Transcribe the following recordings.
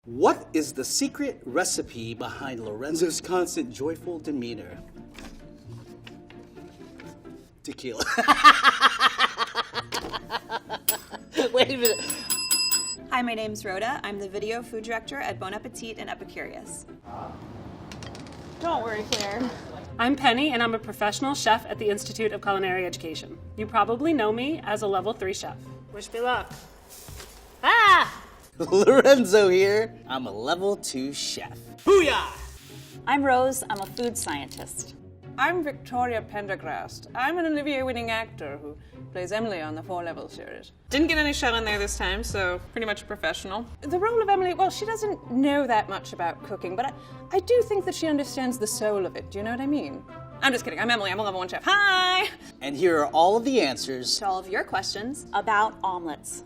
What is the secret recipe behind Lorenzo's constant joyful demeanor? Tequila. Wait a minute. Hi, my name's Rhoda. I'm the video food director at Bon Appetit and Epicurious. Don't worry, Claire. I'm Penny, and I'm a professional chef at the Institute of Culinary Education. You probably know me as a level 3 chef. Wish me luck. Ah! Lorenzo here. I'm a level 2 chef. Booyah! I'm Rose. I'm a food scientist. I'm Victoria Pendergrast. I'm an Olivier-winning actor who plays Emily on the 4-Level series. Didn't get any shell in there this time, so pretty much a professional. The role of Emily, well, she doesn't know that much about cooking, but I do think that she understands the soul of it. Do you know what I mean? I'm just kidding. I'm Emily. I'm a level 1 chef. Hi! And here are all of the answers To all of your questions. About omelets.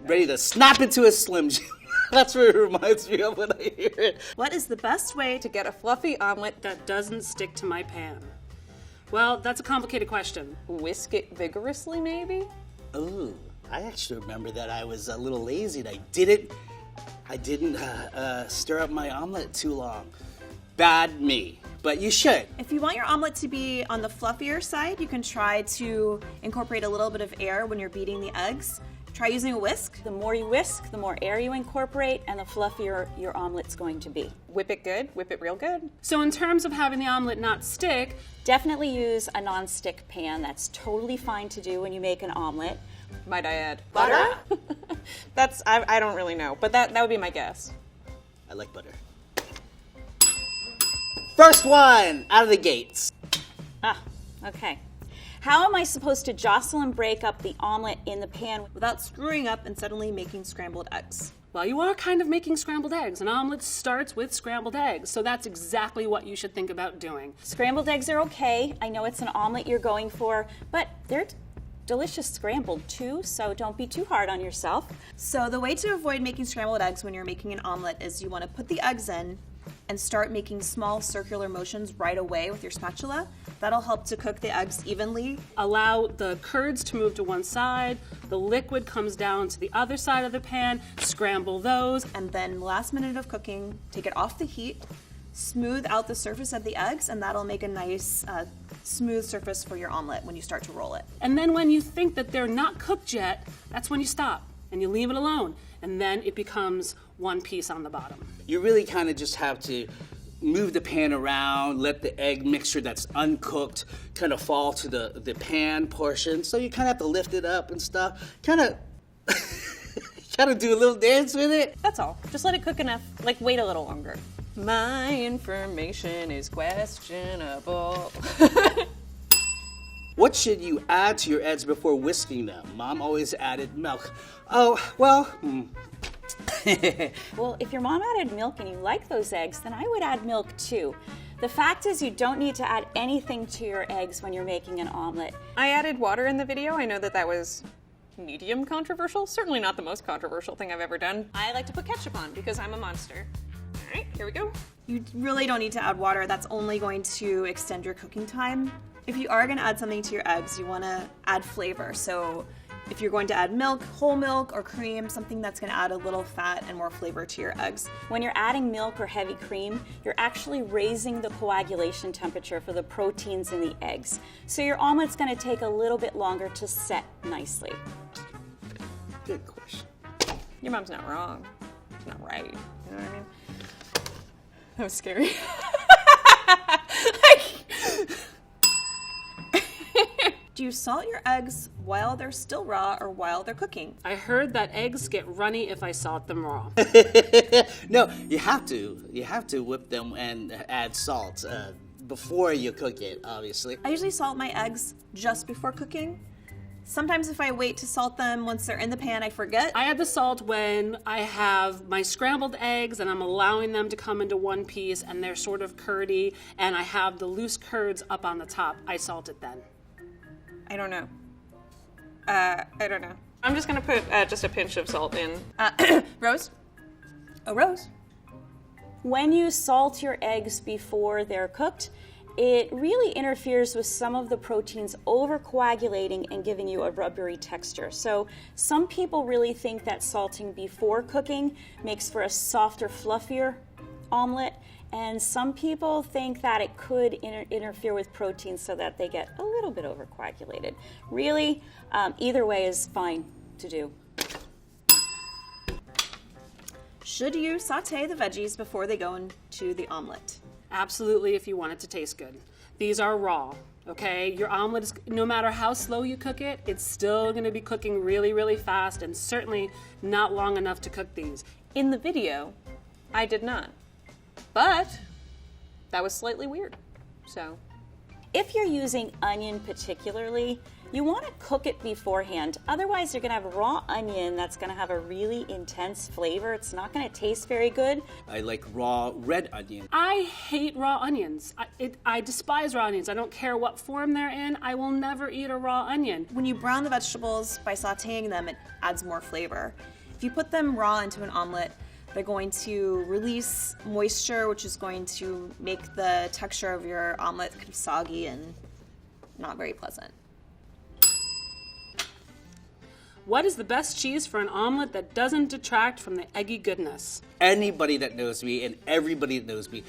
Ready to snap into a Slim Jim. That's what it reminds me of when I hear it. What is the best way To get a fluffy omelet, That doesn't stick to my pan. Well, that's a complicated question. whisk it vigorously, maybe? Ooh, I actually remember that I was a little lazy and I didn't stir up my omelet too long. Bad me, but you should. If you want your omelet to be on the fluffier side, you can try to incorporate a little bit of air when you're beating the eggs. Try using a whisk. The more you whisk, the more air you incorporate, and the fluffier your omelet's going to be. Whip it good, whip it real good. So in terms of having the omelet not stick, Definitely use a non-stick pan. That's totally fine to do when you make an omelet. Might I add? Butter? I don't really know, but that would be my guess. I like butter. First one out of the gates. Okay. How am I supposed to jostle and break up the omelet in the pan? Without screwing up and suddenly making scrambled eggs. well, you are kind of making scrambled eggs. An omelet starts with scrambled eggs, so that's exactly what you should think about doing. Scrambled eggs are okay. I know it's an omelet you're going for, but they're delicious scrambled too, so don't be too hard on yourself. So the way to avoid making scrambled eggs when you're making an omelet is you want to put the eggs in and start making small circular motions right away with your spatula. That'll help to cook the eggs evenly. Allow the curds to move to one side, the liquid comes down to the other side of the pan, scramble those. And then last minute of cooking, take it off the heat, smooth out the surface of the eggs, and that'll make a nice smooth surface for your omelet when you start to roll it. And then when you think that they're not cooked yet, that's when you stop and you leave it alone. And then it becomes one piece on the bottom. You really kind of just have to move the pan around, let the egg mixture that's uncooked kind of fall to the pan portion. So you kind of have to lift it up and stuff. Kind of do a little dance with it. That's all. Just let it cook enough. Like, wait a little longer. My information is questionable. What should you add to your eggs before whisking them? Mom always added milk. Oh, well, Well, if your mom added milk and you like those eggs, then I would add milk too. The fact is you don't need to add anything to your eggs when you're making an omelet. I added water in the video. I know that was medium controversial. Certainly not the most controversial thing I've ever done. I like to put ketchup on because I'm a monster. All right, here we go. You really don't need to add water. That's only going to extend your cooking time. If you are going to add something to your eggs, you want to add flavor. So if you're going to add milk, whole milk, or cream, something that's going to add a little fat and more flavor to your eggs. When you're adding milk or heavy cream, you're actually raising the coagulation temperature for the proteins in the eggs. So your omelet's going to take a little bit longer to set nicely. good question. Your mom's not wrong. It's not right. You know what I mean? That was scary. Do you salt your eggs while they're still raw or while they're cooking? I heard that eggs get runny if I salt them raw. No, you have to. You have to whip them and add salt before you cook it, obviously. I usually salt my eggs just before cooking. Sometimes if I wait to salt them once they're in the pan, I forget. I add the salt when I have my scrambled eggs and I'm allowing them to come into one piece and they're sort of curdy and I have the loose curds up on the top. I salt it then. I don't know. I don't know. I'm just gonna put just a pinch of salt in. Rose? Oh, Rose. When you salt your eggs before they're cooked, it really interferes with some of the proteins over-coagulating and giving you a rubbery texture. So some people really think that salting before cooking makes for a softer, fluffier omelet, and some people think that it could interfere with proteins so that they get a little bit over-coagulated. Really, either way is fine to do. Should you saute the veggies before they go into the omelet? Absolutely, if you want it to taste good. These are raw, okay? Your omelet is, no matter how slow you cook it, it's still gonna be cooking really, really fast and certainly not long enough to cook these. In the video, I did not. But that was slightly weird, so. If you're using onion particularly, you want to cook it beforehand. Otherwise, you're going to have raw onion that's going to have a really intense flavor. It's not going to taste very good. I like raw red onion. I hate raw onions. I despise raw onions. I don't care what form they're in. I will never eat a raw onion. When you brown the vegetables by sauteing them, it adds more flavor. If you put them raw into an omelet, they're going to release moisture, which is going to make the texture of your omelet kind of soggy and not very pleasant. What is the best cheese for an omelet that doesn't detract from the eggy goodness? Anybody that knows me and everybody that knows me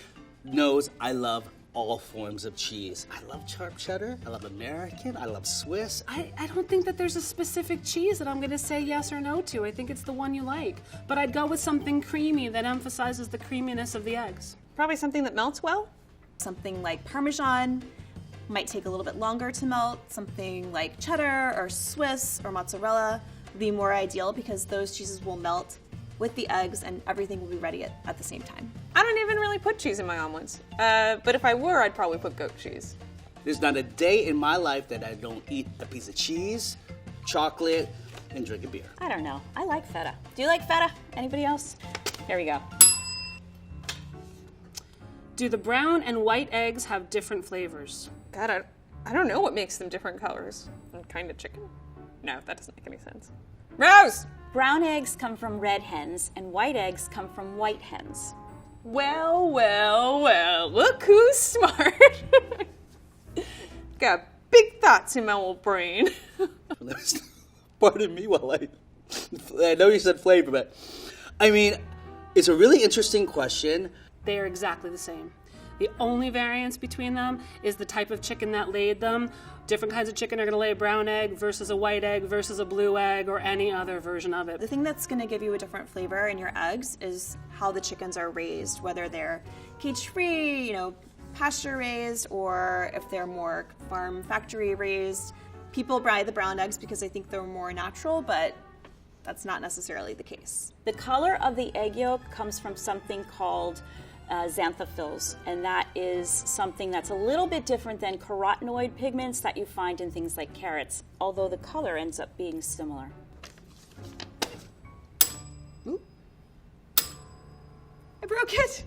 knows I love all forms of cheese. I love sharp cheddar, I love American, I love Swiss. I don't think that there's a specific cheese that I'm going to say yes or no to. I think it's the one you like. But I'd go with something creamy that emphasizes the creaminess of the eggs. Probably something that melts well? Something like Parmesan might take a little bit longer to melt. Something like cheddar or Swiss or mozzarella would be more ideal because those cheeses will melt with the eggs and everything will be ready at the same time. I don't even really put cheese in my omelets. But if I were, I'd probably put goat cheese. There's not a day in my life that I don't eat a piece of cheese, chocolate, and drink a beer. I don't know. I like feta. Do you like feta? Anybody else? Here we go. Do the brown and white eggs have different flavors? God, I don't know what makes them different colors. Kind of chicken? No, that doesn't make any sense. Rose! Brown eggs come from red hens, and white eggs come from white hens. Well, look who's smart. Got big thoughts in my old brain. Pardon me while I know you said flavor, but I mean, it's a really interesting question. They are exactly the same. The only variance between them is the type of chicken that laid them. Different kinds of chicken are going to lay a brown egg versus a white egg versus a blue egg or any other version of it. The thing that's going to give you a different flavor in your eggs is how the chickens are raised, whether they're cage-free, pasture-raised, or if they're more farm factory raised. People buy the brown eggs because they think they're more natural, but that's not necessarily the case. The color of the egg yolk comes from something called xanthophylls, and that is something that's a little bit different than carotenoid pigments that you find in things like carrots, although the color ends up being similar. Ooh. I broke it!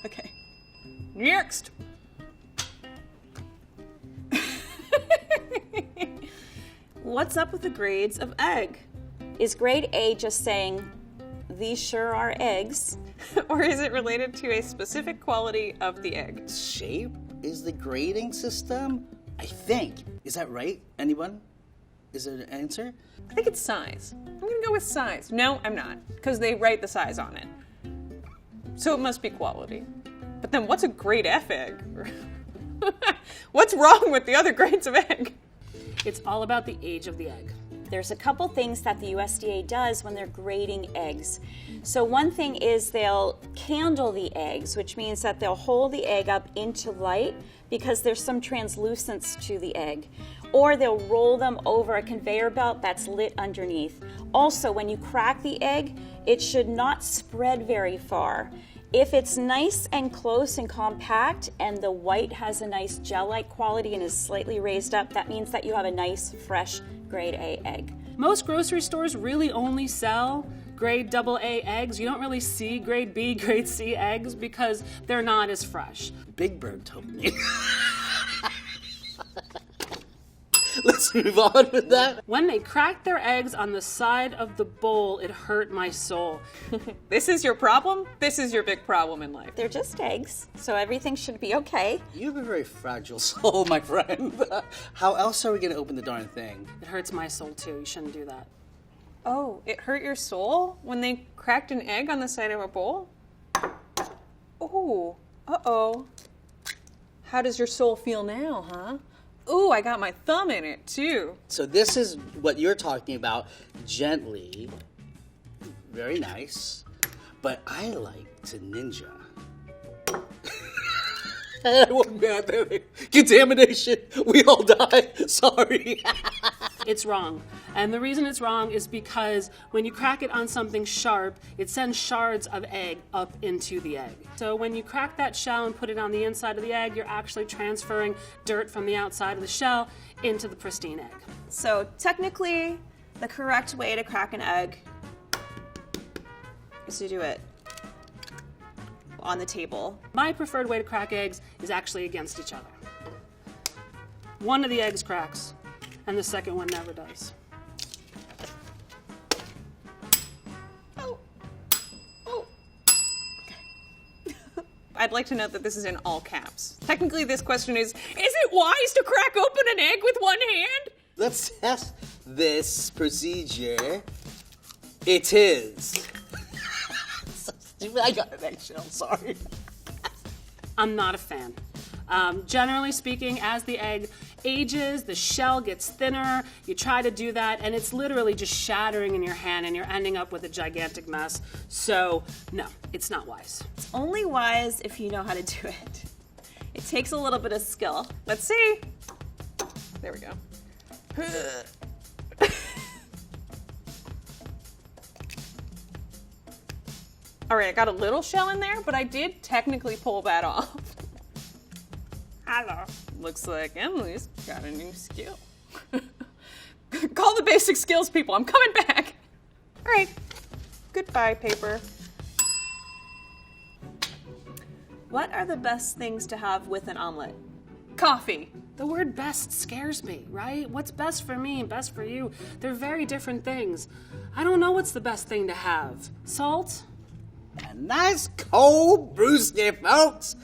Okay. Next! What's up with the grades of egg? Is grade A just saying, these sure are eggs? Or is it related to a specific quality of the egg? Shape is the grading system? I think. Is that right? Anyone? Is there an answer? I think it's size. I'm gonna go with size. No, I'm not, because they write the size on it. So it must be quality. But then what's a grade F egg? What's wrong with the other grades of egg? It's all about the age of the egg. There's a couple things that the USDA does when they're grading eggs. So one thing is they'll candle the eggs, which means that they'll hold the egg up into light because there's some translucence to the egg. Or they'll roll them over a conveyor belt that's lit underneath. Also, when you crack the egg, it should not spread very far. If it's nice and close and compact and the white has a nice gel-like quality and is slightly raised up, that means that you have a nice, fresh grade A egg. Most grocery stores really only sell grade AA eggs. You don't really see grade B, grade C eggs because they're not as fresh. Big Bird told me. Let's move on with that. When they cracked their eggs on the side of the bowl, it hurt my soul. This is your problem? This is your big problem in life. They're just eggs, so everything should be okay. You have a very fragile soul, my friend. How else are we going to open the darn thing? It hurts my soul too. You shouldn't do that. Oh, it hurt your soul when they cracked an egg on the side of a bowl? Oh, uh-oh. How does your soul feel now, huh? Ooh, I got my thumb in it, too. So this is what you're talking about, gently, very nice, but I like to ninja. Contamination, we all die, sorry. It's wrong. And the reason it's wrong is because when you crack it on something sharp, it sends shards of egg up into the egg. So when you crack that shell and put it on the inside of the egg, you're actually transferring dirt from the outside of the shell into the pristine egg. So technically, the correct way to crack an egg is to do it on the table. My preferred way to crack eggs is actually against each other. One of the eggs cracks, and the second one never does. I'd like to note that this is in all caps. Technically, this question is it wise to crack open an egg with one hand? Let's test this procedure. It is. So stupid, I got an eggshell, sorry. I'm not a fan. Generally speaking, as the egg ages, the shell gets thinner. You try to do that, and it's literally just shattering in your hand, and you're ending up with a gigantic mess. So, no, it's not wise. It's only wise if you know how to do it. It takes a little bit of skill. Let's see. There we go. All right, I got a little shell in there, but I did technically pull that off. Hello. Looks like Emily's got a new skill. Call the basic skills, people. I'm coming back. All right. Goodbye, paper. What are the best things to have with an omelet? Coffee. The word best scares me, right? What's best for me and best for you? They're very different things. I don't know what's the best thing to have. Salt? A nice cold brewski, folks.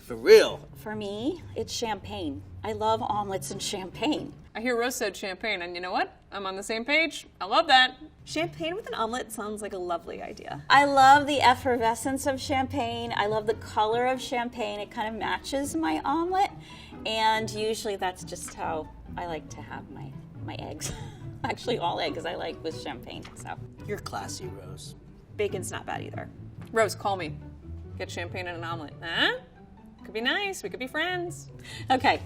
For real. For me, it's champagne. I love omelets and champagne. I hear Rose said champagne, and you know what? I'm on the same page. I love that. Champagne with an omelet sounds like a lovely idea. I love the effervescence of champagne. I love the color of champagne. It kind of matches my omelet. And usually that's just how I like to have my eggs. Actually, all eggs I like with champagne. So You're classy, Rose. Bacon's not bad either. Rose, call me. Get champagne and an omelet. Huh? Could be nice. We could be friends. okay.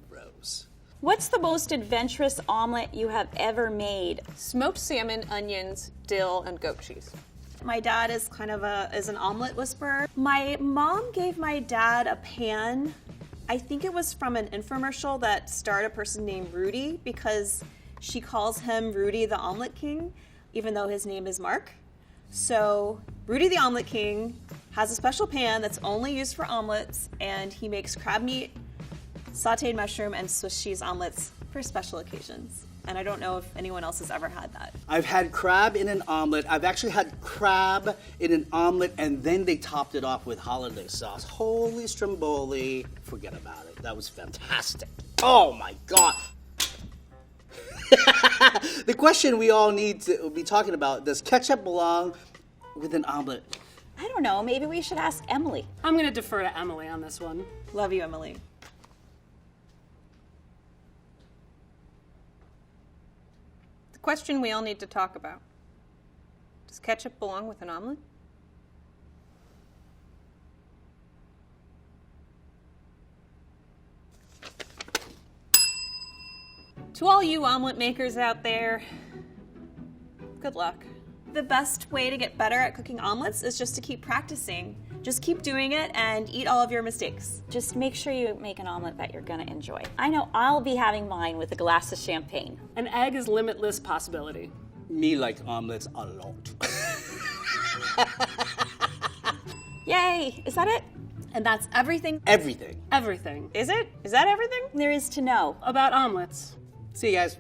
Rose. What's the most adventurous omelet you have ever made? Smoked salmon, onions, dill, and goat cheese. My dad is kind of an omelet whisperer. My mom gave my dad a pan. I think it was from an infomercial that starred a person named Rudy because she calls him Rudy the Omelet King, even though his name is Mark. So Rudy the Omelet King has a special pan that's only used for omelets, and he makes crab meat, sauteed mushroom, and Swiss cheese omelets for special occasions. And I don't know if anyone else has ever had that. I've had crab in an omelet. I've actually had crab in an omelet, and then they topped it off with hollandaise sauce. Holy stromboli. Forget about it. That was fantastic. Oh my God. The question we all need to be talking about, does ketchup belong with an omelet? I don't know. Maybe we should ask Emily. I'm going to defer to Emily on this one. Love you, Emily. The question we all need to talk about. Does ketchup belong with an omelet? To all you omelet makers out there, good luck. The best way to get better at cooking omelets is just to keep practicing. Just keep doing it and eat all of your mistakes. Just make sure you make an omelet that you're going to enjoy. I know I'll be having mine with a glass of champagne. An egg is limitless possibility. Me like omelets a lot. Yay! Is that it? And that's everything. Everything. Everything. Is it? Is that everything? There is to know. About omelets. See you guys.